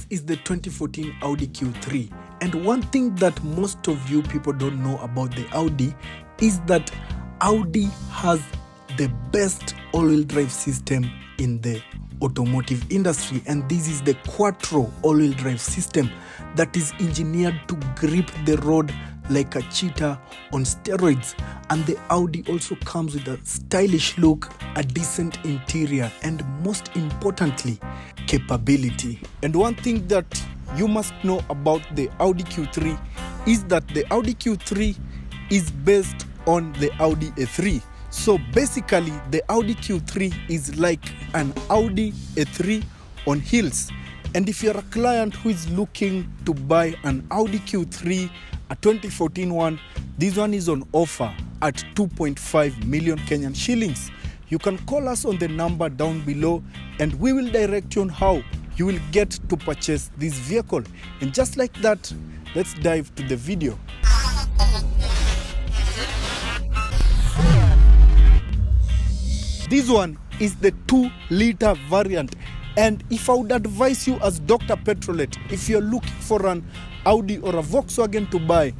is the 2014 Audi Q3, and one thing that most of you people don't know about the Audi is that Audi has the best all-wheel drive system in the automotive industry, and this is the Quattro all-wheel drive system that is engineered to grip the road like a cheetah on steroids. And the Audi also comes with a stylish look, a decent interior, and most importantly, capability. And one thing that you must know about the Audi Q3 is that the Audi Q3 is based on the Audi A3. So basically, the Audi Q3 is like an Audi A3 on wheels. And if you're a client who is looking to buy an Audi Q3, a 2014 one, this one is on offer at 2.5 million Kenyan shillings. You can call us on the number down below and we will direct you on how you will get to purchase this vehicle. And just like that, let's dive to the video. This one is the 2-liter variant, and if I would advise you as Dr. Petrolhead, if you're looking for an Audi or a Volkswagen to buy,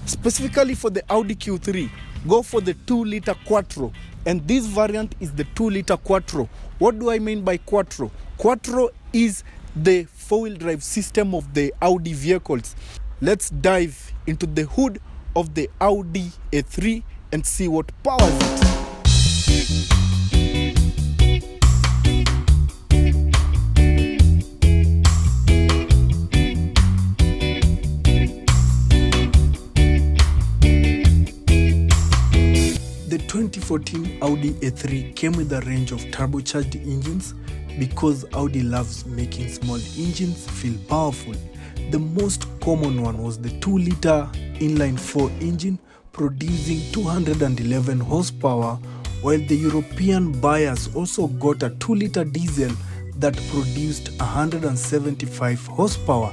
specifically for the Audi Q3, go for the 2-liter Quattro, and this variant is the 2-liter Quattro. What do I mean by Quattro? Quattro is the 4-wheel drive system of the Audi vehicles. Let's dive into the hood of the Audi A3 and see what powers it. The 2014 Audi A3 came with a range of turbocharged engines because Audi loves making small engines feel powerful. The most common one was the 2-liter inline-4 engine producing 211 horsepower, while the European buyers also got a 2-liter diesel that produced 175 horsepower.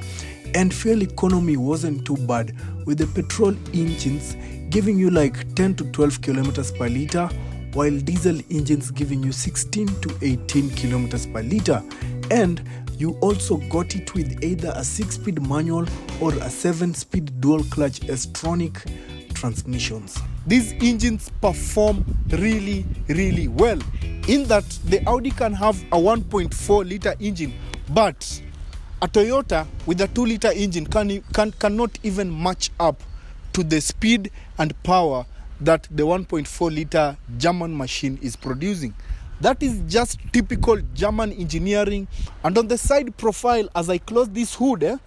And fuel economy wasn't too bad, with the petrol engines giving you like 10 to 12 kilometers per liter, while diesel engines giving you 16 to 18 kilometers per liter. And you also got it with either a 6-speed manual or a 7-speed dual clutch S-tronic transmissions. These engines perform really well, in that the Audi can have a 1.4 liter engine, but a Toyota with a 2-liter engine cannot even match up to the speed and power that the 1.4 liter German machine is producing. That is just typical German engineering. And on the side profile, as I close this hood,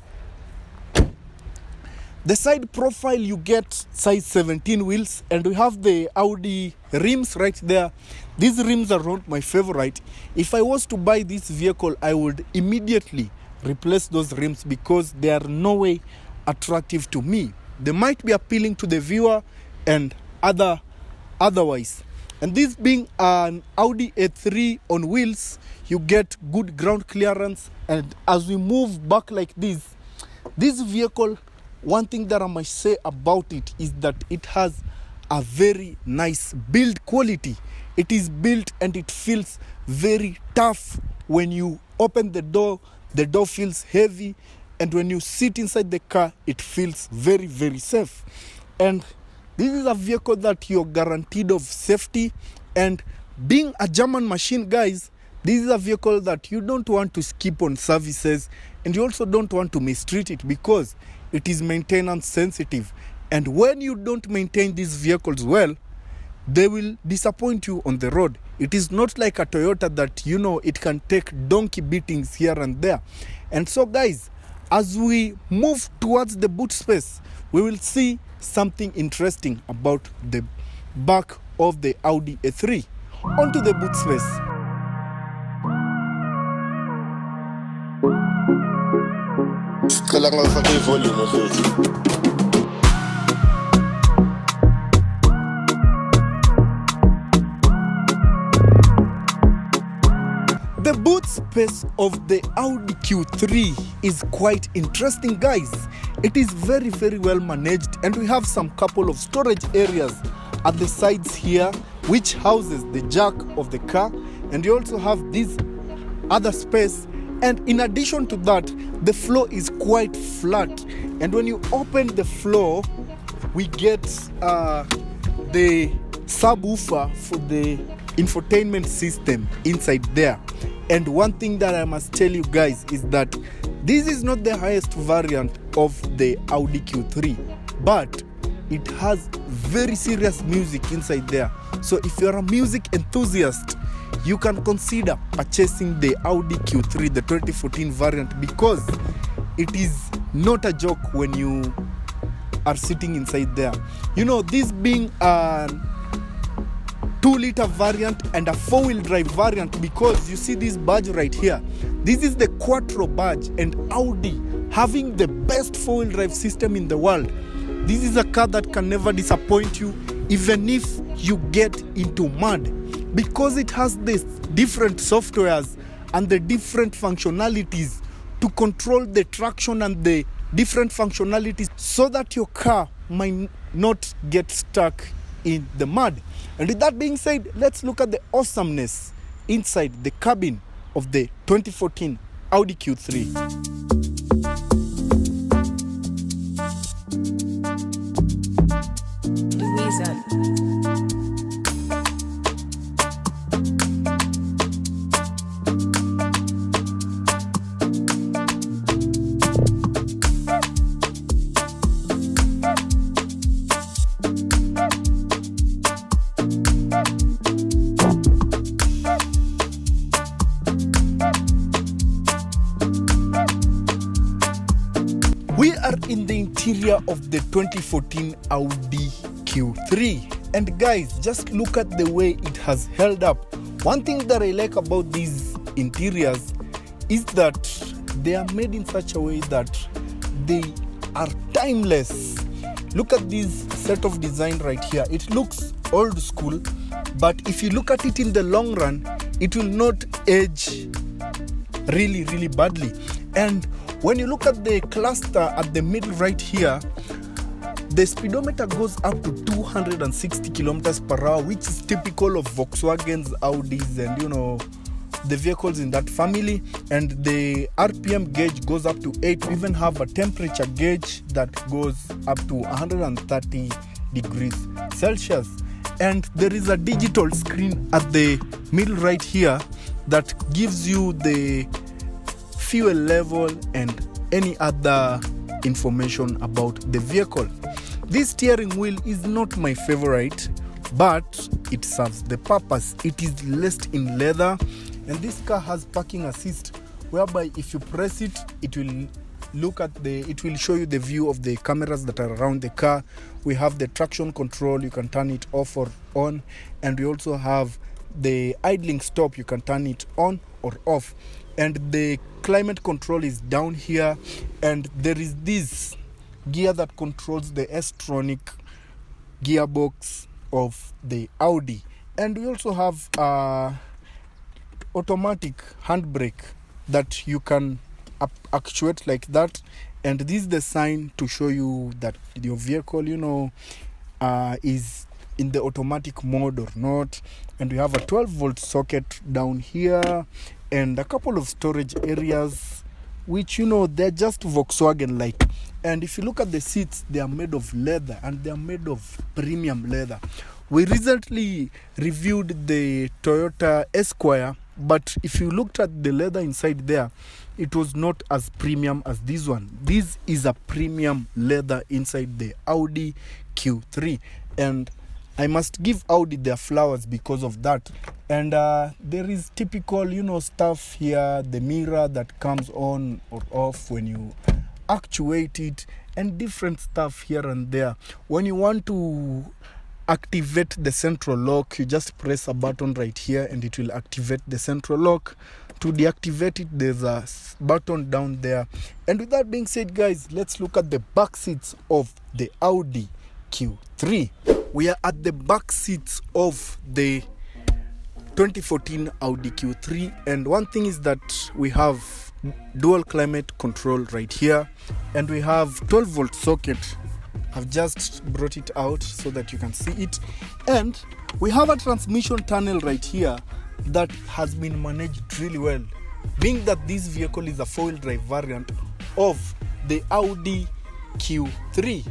the side profile, you get size 17 wheels, and we have the Audi rims right there. These rims are not my favorite. If I was to buy this vehicle, I would immediately replace those rims because they are no way attractive to me. They might be appealing to the viewer and otherwise. And this being an Audi A3 on wheels, you get good ground clearance. And as we move back like this vehicle, one thing that I must say about it is that it has a very nice build quality. It is built and it feels very tough. When you open the door feels heavy, and when you sit inside the car, it feels very safe. And this is a vehicle that you're guaranteed of safety. And being a German machine, guys, this is a vehicle that you don't want to skip on services, and you also don't want to mistreat it because it is maintenance sensitive. And when you don't maintain these vehicles well, they will disappoint you on the road. It is not like a Toyota that, it can take donkey beatings here and there. And so, guys, as we move towards the boot space, we will see something interesting about the back of the Audi A3. Onto the boot space. The boot space of the Audi Q3 is quite interesting, guys. It is very well managed, and we have some couple of storage areas at the sides here which houses the jack of the car, and you also have this other space And in addition to that, the floor is quite flat. And when you open the floor, we get the subwoofer for the infotainment system inside there. And one thing that I must tell you guys is that this is not the highest variant of the Audi Q3, but it has very serious music inside there. So if you're a music enthusiast, you can consider purchasing the Audi Q3, the 2014 variant, because it is not a joke when you are sitting inside there. You know, this being a 2-liter variant and a 4-wheel drive variant, because you see this badge right here. This is the Quattro badge, and Audi having the best 4-wheel drive system in the world. This is a car that can never disappoint you, even if you get into mud, because it has this different softwares and the different functionalities to control the traction and the different functionalities so that your car might not get stuck in the mud. And with that being said, let's look at the awesomeness inside the cabin of the 2014 Audi Q3. We are in the interior of the 2014 Audi Q3, and guys, just look at the way it has held up. One thing that I like about these interiors is that they are made in such a way that they are timeless. Look at this set of design right here. It looks old school, but if you look at it in the long run, it will not age really badly. And when you look at the cluster at the middle right here, the speedometer goes up to 260 kilometers per hour, which is typical of Volkswagens, Audis, and the vehicles in that family. And the RPM gauge goes up to 8. We even have a temperature gauge that goes up to 130 degrees Celsius. And there is a digital screen at the middle right here that gives you the fuel level and any other information about the vehicle. This steering wheel is not my favorite, but it serves the purpose. It is laced in leather, and this car has parking assist, whereby if you press it, it will show you the view of the cameras that are around the car. We have the traction control, you can turn it off or on, and we also have the idling stop, you can turn it on or off. And the climate control is down here, and there is this gear that controls the S-tronic gearbox of the Audi. And we also have automatic handbrake that you can actuate like that. And this is the sign to show you that your vehicle is in the automatic mode or not. And we have a 12-volt socket down here, and a couple of storage areas, which they're just Volkswagen like. And if you look at the seats, they are made of leather, and they are made of premium leather. We recently reviewed the Toyota Esquire, but if you looked at the leather inside there, it was not as premium as this one. This is a premium leather inside the Audi Q3, and I must give Audi their flowers because of that. And there is typical, stuff here, the mirror that comes on or off when you actuate it, and different stuff here and there. When you want to activate the central lock, you just press a button right here and it will activate the central lock. To deactivate it, there's a button down there. And with that being said, guys, let's look at the back seats of the Audi Q3. We are at the back seats of the 2014 Audi Q3, and one thing is that we have dual climate control right here, and we have 12-volt socket. I've just brought it out so that you can see it, and we have a transmission tunnel right here that has been managed really well. being that this vehicle is a 4-wheel drive variant of the Audi Q3.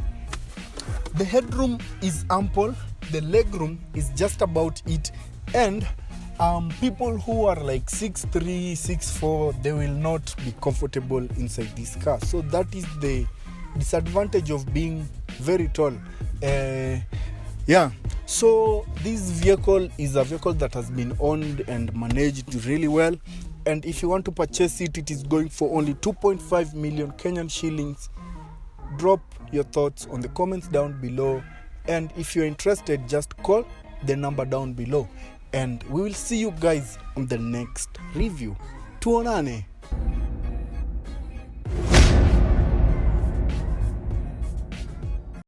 The headroom is ample, the legroom is just about it, and people who are like 6'3", 6'4", they will not be comfortable inside this car. So that is the disadvantage of being very tall. So this vehicle is a vehicle that has been owned and managed really well, and if you want to purchase it, it is going for only 2.5 million Kenyan shillings. Drop your thoughts on the comments down below, and if you're interested, just call the number down below, and we will see you guys on the next review. Tuonane.